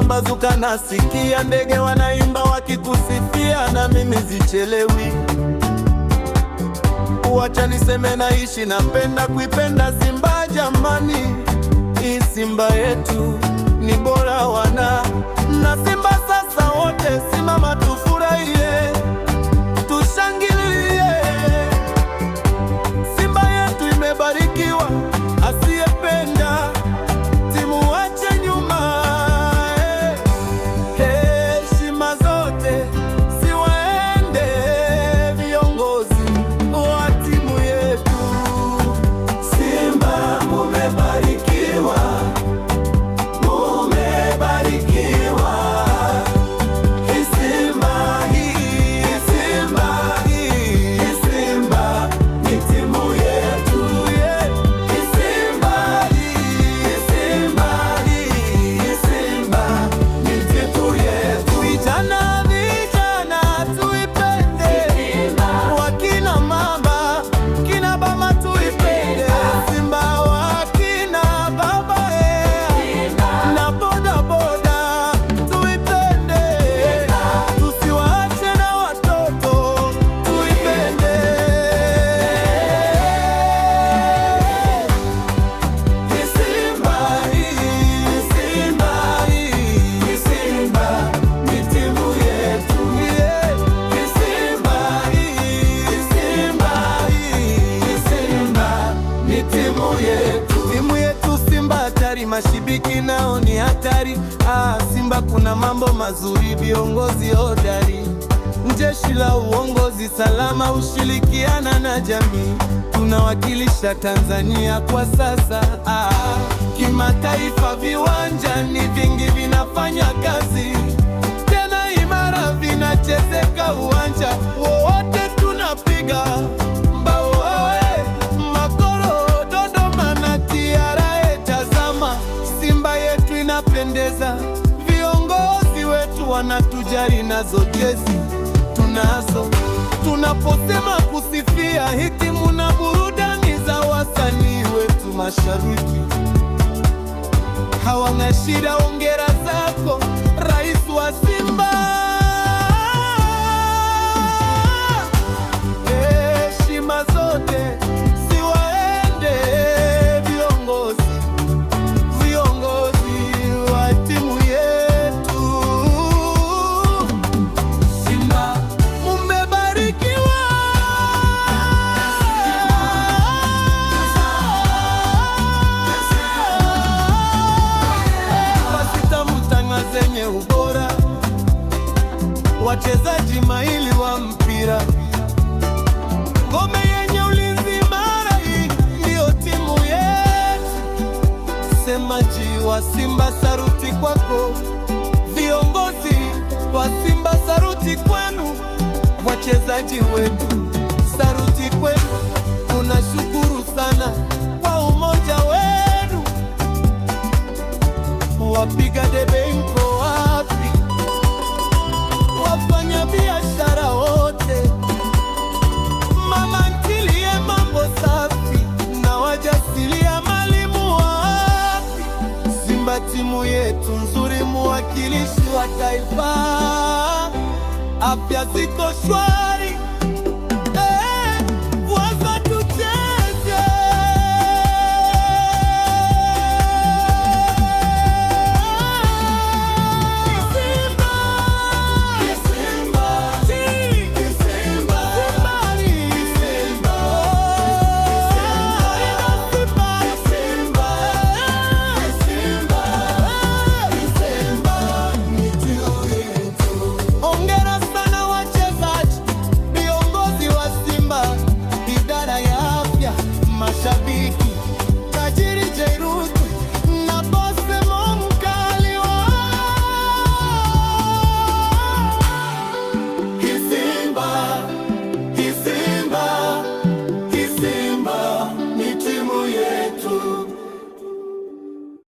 ukipambazuka nasikia ndege wanaimba wakikusifia, na mimi sichelewi. Wacha niseme naishi, napenda kuipenda Simba jamani, hii Simba yetu ni bora wana na Simba sasa wote simama tufurahie, tushangilie. Simba yetu imebarikiwa, asiyependa timu wache nyuma. Heshima zote ziwaende viongozi wa timu yetu. Simba mumebarikiwa, timu yetu Simba hatari, mashabiki nao ni hatari. Simba kuna mambo mazuri, viongozi hodari, jeshi la uongozi salama, ushirikiana na jamii, tunawakilisha Tanzania kwa sasa. Kimataifa viwanjani vingi vinafanya kazi, tena imara vinachezeka uwanja wowote tunapiga mbao. Inapendeza, viongozi wetu wanatujali, nazo jezi tunazo. Tunaposema kusifia hitimu na burudani za wasanii wetu mashariki, hawana shida. Hongera zako rais wa Simba. Heshima zote ziwaende viongozi zenye ubora, wachezaji mahili wa mpira, ngome yenye ulinzi mara, hii ndio timu yetu. Semaji wa Simba saruti kwako, viongozi wa Simba saruti kwenu, wachezaji wetu saruti kwenu. Tunashukuru sana kwa umoja wenu, wapiga debe mko wapi? Wafanya biashara wote, mama ntilie mambo safi, na wajasilia malimu wapi? Simba timu yetu nzuri, muwakilishi wa taifa, afya ziko shwari.